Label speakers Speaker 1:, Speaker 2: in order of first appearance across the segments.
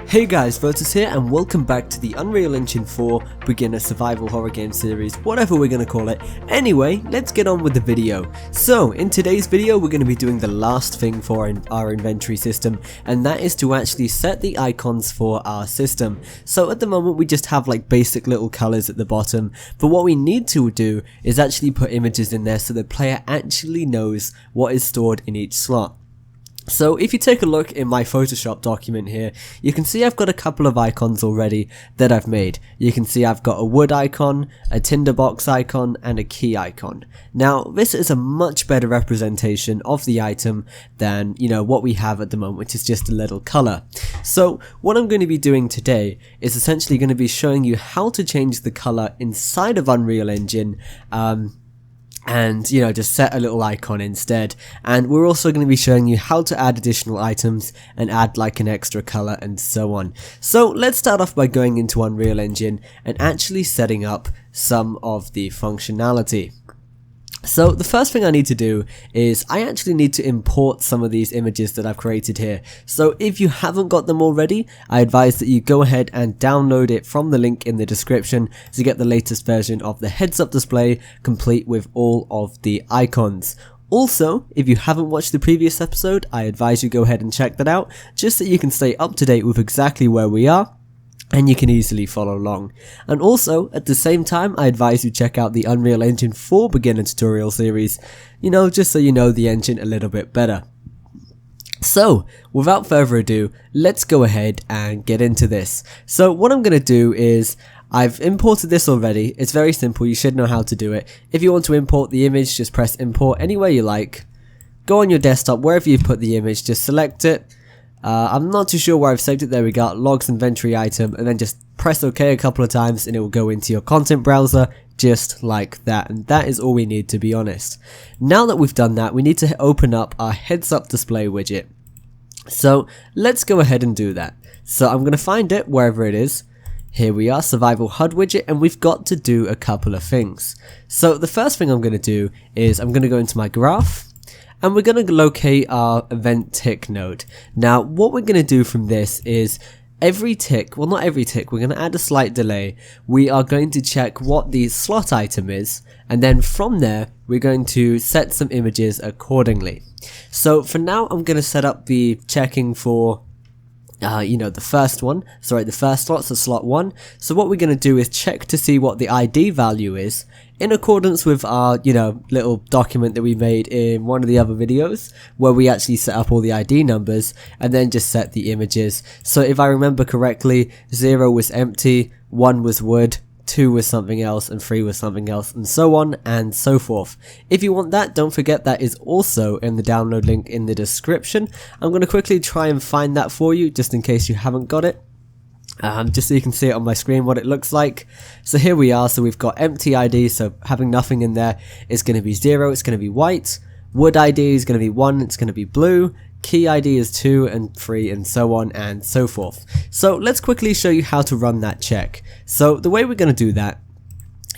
Speaker 1: Hey guys, Virtus here and welcome back to the Unreal Engine 4 beginner survival horror game series, whatever we're gonna call it. Anyway, let's get on with the video. So, in today's video we're gonna be doing the last thing for our inventory system, and that is to actually set the icons for our system. So at the moment we just have like basic little colors at the bottom, but what we need to do is actually put images in there so the player actually knows what is stored in each slot. So if you take a look in my Photoshop document here, you can see I've got a couple of icons already that I've made. You can see I've got a wood icon, a tinderbox icon, and a key icon. Now this is a much better representation of the item than, what we have at the moment, which is just a little color. So what I'm going to be doing today is essentially going to be showing you how to change the color inside of Unreal Engine, and just set a little icon instead. And we're also going to be showing you how to add additional items and add like an extra color and so on. So let's start off by going into Unreal Engine and actually setting up some of the functionality. So the first thing I need to do is I actually need to import some of these images that I've created here. So if you haven't got them already, I advise that you go ahead and download it from the link in the description to get the latest version of the heads-up display complete with all of the icons. Also, if you haven't watched the previous episode, I advise you go ahead and check that out just so you can stay up to date with exactly where we are, and you can easily follow along. And also, at the same time, I advise you check out the Unreal Engine 4 beginner tutorial series, just so you know the engine a little bit better. So, without further ado, let's go ahead and get into this. So what I'm going to do is, I've imported this already. It's very simple, you should know how to do it. If you want to import the image, just press import anywhere you like. Go on your desktop, wherever you've put the image, just select it. I'm not too sure where I've saved it. There we go, logs inventory item, and then just press OK a couple of times and it will go into your content browser just like that. And that is all we need, to be honest. Now that we've done that, we need to open up our heads up display widget. So let's go ahead and do that. So I'm going to find it wherever it is. Here we are, survival HUD widget, and we've got to do a couple of things. So the first thing I'm going to do is I'm going to go into my graph, and we're going to locate our event tick node. Now what we're going to do from this is every tick, well not every tick, we're going to add a slight delay. We are going to check what the slot item is, and then from there we're going to set some images accordingly. So for now I'm going to set up the checking for the first slot, so slot 1. So what we're going to do is check to see what the ID value is in accordance with our, little document that we made in one of the other videos where we actually set up all the ID numbers and then just set the images. So if I remember correctly, 0 was empty, 1 was wood, 2 was something else, and 3 was something else, and so on and so forth. If you want that, don't forget that is also in the download link in the description. I'm going to quickly try and find that for you, just in case you haven't got it. Just so you can see it on my screen what it looks like. So here we are, so we've got empty ID, so having nothing in there is going to be 0, it's going to be white. Wood ID is going to be 1, it's going to be blue. Key ID is 2 and 3 and so on and so forth. So let's quickly show you how to run that check. So the way we're going to do that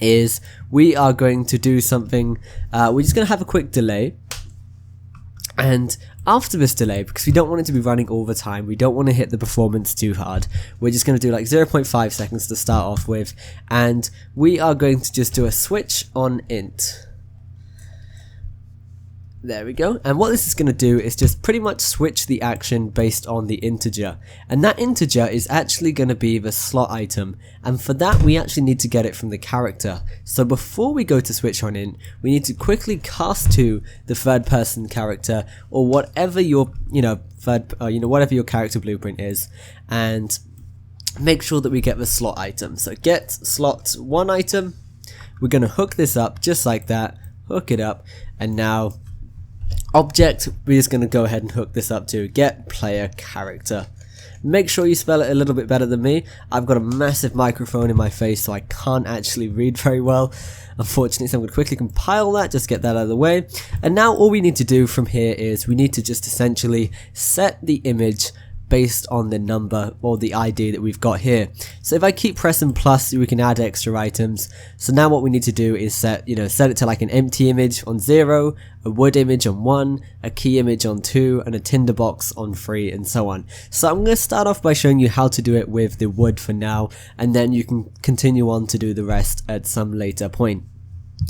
Speaker 1: is we are going to do something, we're just going to have a quick delay. And after this delay, because we don't want it to be running all the time, we don't want to hit the performance too hard, we're just going to do like 0.5 seconds to start off with, and we are going to just do a switch on int. There we go, and what this is going to do is just pretty much switch the action based on the integer, and that integer is actually going to be the slot item, and for that we actually need to get it from the character. So before we go to switch on int, we need to quickly cast to the third person character, or whatever your whatever your character blueprint is, and make sure that we get the slot item. So get slot 1 item, we're going to hook this up just like that, hook it up, and now object, we're just going to go ahead and hook this up to get player character. Make sure you spell it a little bit better than me. I've got a massive microphone in my face, so I can't actually read very well, unfortunately, so I'm going to quickly compile that, just get that out of the way. And now all we need to do from here is we need to just essentially set the image based on the number or the ID that we've got here. So if I keep pressing plus, we can add extra items. So now what we need to do is set it to like an empty image on 0, a wood image on 1, a key image on 2, and a tinderbox on 3, and so on. So I'm going to start off by showing you how to do it with the wood for now, and then you can continue on to do the rest at some later point.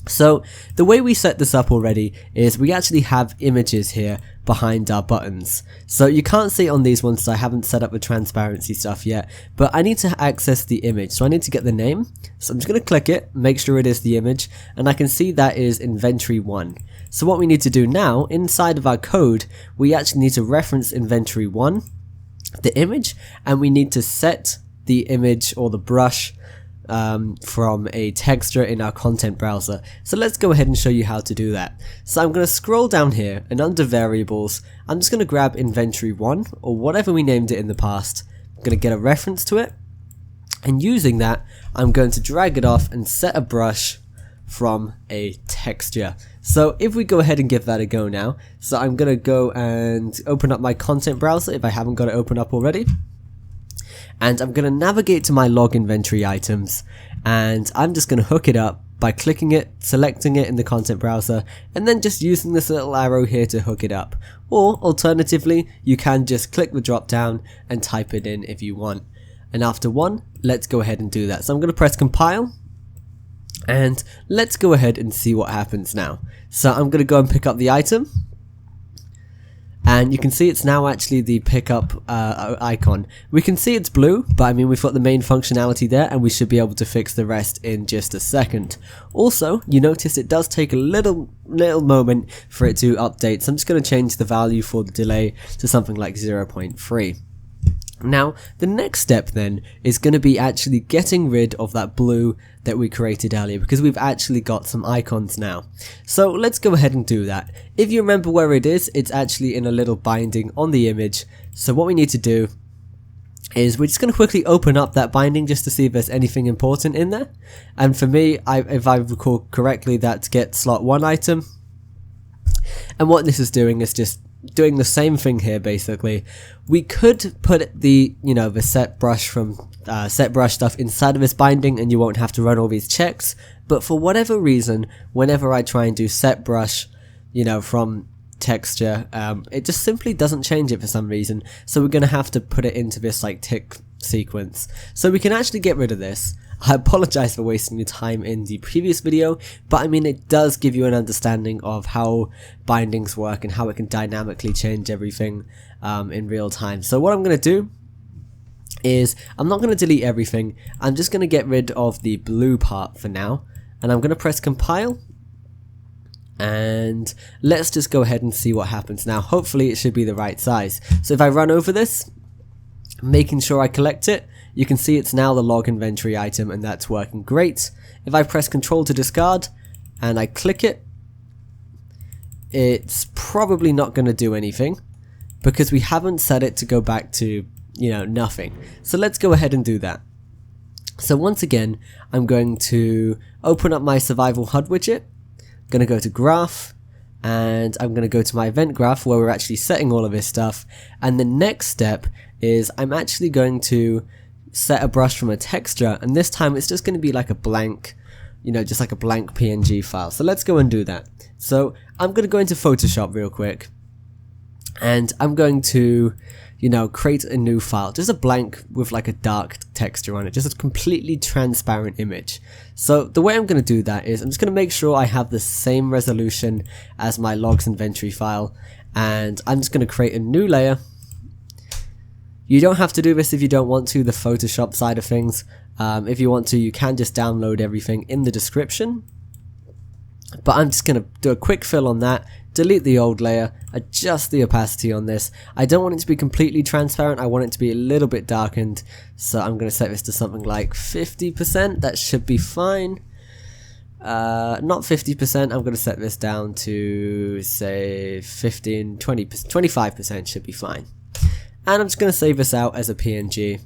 Speaker 1: So the way we set this up already is we actually have images here behind our buttons. So you can't see it on these ones, so I haven't set up the transparency stuff yet, but I need to access the image. So I need to get the name. So I'm just going to click it, make sure it is the image, and I can see that is inventory 1. So what we need to do now, inside of our code, we actually need to reference inventory 1, the image, and we need to set the image or the brush from a texture in our content browser. So let's go ahead and show you how to do that. So I'm going to scroll down here, and under variables I'm just going to grab inventory 1 or whatever we named it in the past. I'm going to get a reference to it, and using that I'm going to drag it off and set a brush from a texture. So if we go ahead and give that a go now, so I'm going to go and open up my content browser if I haven't got it open up already. And I'm going to navigate to my log inventory items, and I'm just going to hook it up by clicking it, selecting it in the content browser, and then just using this little arrow here to hook it up. Or alternatively, you can just click the drop down and type it in if you want. And after 1, let's go ahead and do that. So I'm going to press compile, and let's go ahead and see what happens now. So I'm going to go and pick up the item. And you can see it's now actually the pickup icon. We can see it's blue, but I mean we've got the main functionality there, and we should be able to fix the rest in just a second. Also, you notice it does take a little moment for it to update, so I'm just going to change the value for the delay to something like 0.3. Now, the next step then is going to be actually getting rid of that blue that we created earlier, because we've actually got some icons now. So let's go ahead and do that. If you remember where it is, it's actually in a little binding on the image. So what we need to do is we're just going to quickly open up that binding just to see if there's anything important in there. And for me, if I recall correctly, that's get slot 1 item. And what this is doing is just doing the same thing here basically. We could put the the set brush stuff inside of this binding, and you won't have to run all these checks, but for whatever reason, whenever I try and do set brush from texture, it just simply doesn't change it for some reason. So we're gonna have to put it into this like tick sequence. So we can actually get rid of this. I apologize for wasting your time in the previous video, but I mean it does give you an understanding of how bindings work and how it can dynamically change everything in real time. So what I'm going to do is I'm not going to delete everything. I'm just going to get rid of the blue part for now, and I'm going to press compile, and let's just go ahead and see what happens now. Hopefully it should be the right size. So if I run over this, making sure I collect it, you can see it's now the log inventory item, and that's working great. If I press Control to discard and I click it, it's probably not going to do anything because we haven't set it to go back to nothing. So let's go ahead and do that. So once again, I'm going to open up my survival HUD widget. I'm going to go to graph, and I'm going to go to my event graph where we're actually setting all of this stuff. And the next step is I'm actually going to set a brush from a texture, and this time it's just going to be like a blank, just like a blank PNG file. So let's go and do that. So I'm going to go into Photoshop real quick, and I'm going to create a new file, just a blank with like a dark texture on it, just a completely transparent image. So the way I'm going to do that is I'm just going to make sure I have the same resolution as my logs inventory file, and I'm just going to create a new layer. You don't have to do this if you don't want to, the Photoshop side of things. If you want to, you can just download everything in the description. But I'm just going to do a quick fill on that, delete the old layer, adjust the opacity on this. I don't want it to be completely transparent, I want it to be a little bit darkened. So I'm going to set this to something like 50%, that should be fine. Not 50%, I'm going to set this down to say 15, 20%, 25% should be fine. And I'm just going to save this out as a PNG.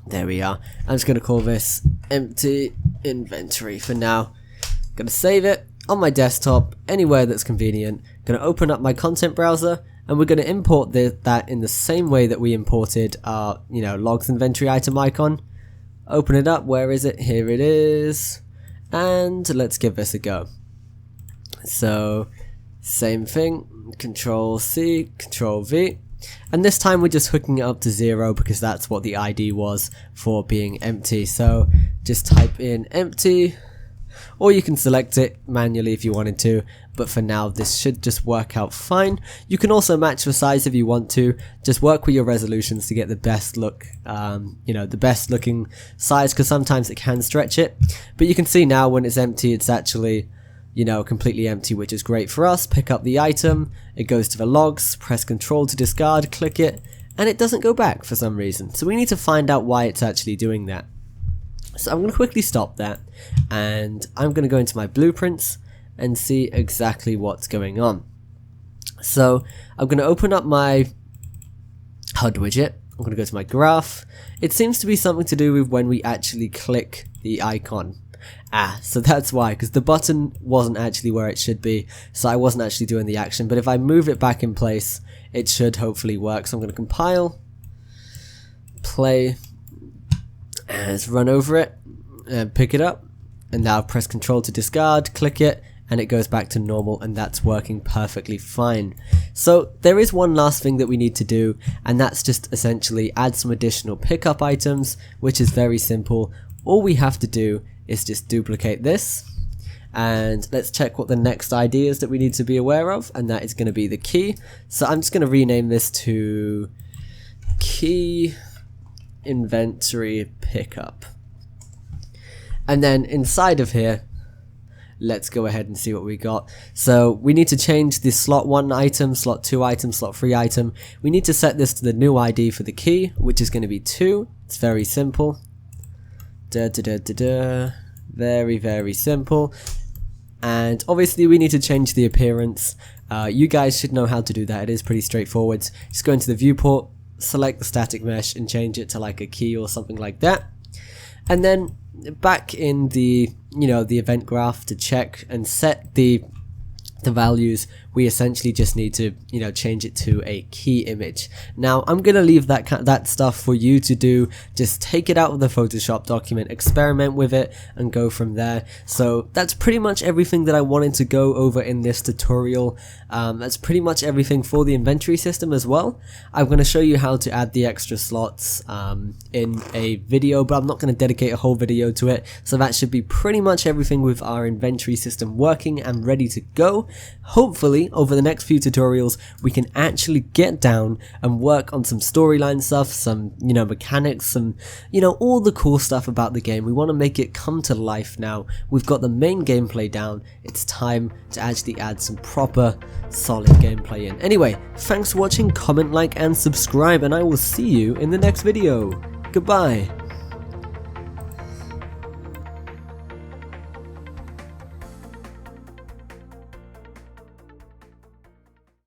Speaker 1: There we are. I'm just going to call this empty inventory for now. I'm going to save it on my desktop, anywhere that's convenient. Going to open up my content browser, and we're going to import that in the same way that we imported our, logs inventory item icon. Open it up. Where is it? Here it is. And let's give this a go. So, same thing. Control C, Control V. And this time we're just hooking it up to 0 because that's what the ID was for being empty. So, just type in empty. Or you can select it manually if you wanted to, but for now this should just work out fine. You can also match the size if you want to. Just work with your resolutions to get the best look, the best looking size, because sometimes it can stretch it. But you can see now when it's empty, it's actually, completely empty, which is great for us. Pick up the item, it goes to the logs, press Control to discard, click it, and it doesn't go back for some reason. So we need to find out why it's actually doing that. So I'm going to quickly stop that, and I'm going to go into my blueprints and see exactly what's going on. So I'm going to open up my HUD widget. I'm going to go to my graph. It seems to be something to do with when we actually click the icon. So that's why, because the button wasn't actually where it should be, so I wasn't actually doing the action. But if I move it back in place, it should hopefully work. So I'm going to compile, play, and let's run over it and pick it up, and now press Control to discard, click it, and it goes back to normal, and that's working perfectly fine. So there is one last thing that we need to do, and that's just essentially add some additional pickup items, which is very simple. All we have to do is just duplicate this, and let's check what the next ID is that we need to be aware of, and that is going to be the key. So I'm just going to rename this to key inventory pickup, and then inside of here, let's go ahead and see what we got. So we need to change the slot 1 item, slot 2 item, slot 3 item. We need to set this to the new ID for the key, which is going to be 2. It's very simple. Very, very simple. And obviously we need to change the appearance. You guys should know how to do that. It is pretty straightforward. Just go into the viewport, select the static mesh, and change it to like a key or something like that. And then back in the the event graph to check and set the values, we essentially just need to change it to a key image. Now I'm gonna leave that stuff for you to do. Just take it out of the Photoshop document, experiment with it, and go from there. So that's pretty much everything that I wanted to go over in this tutorial. That's pretty much everything for the inventory system as well. I'm going to show you how to add the extra slots in a video, but I'm not going to dedicate a whole video to it. So that should be pretty much everything with our inventory system working and ready to go. Hopefully over the next few tutorials we can actually get down and work on some storyline stuff, some mechanics, some all the cool stuff about the game. We want to make it come to life now. We've got the main gameplay down. It's time to actually add some proper solid gameplay in. Anyway, thanks for watching, comment, like, and subscribe, and I will see you in the next video. Goodbye.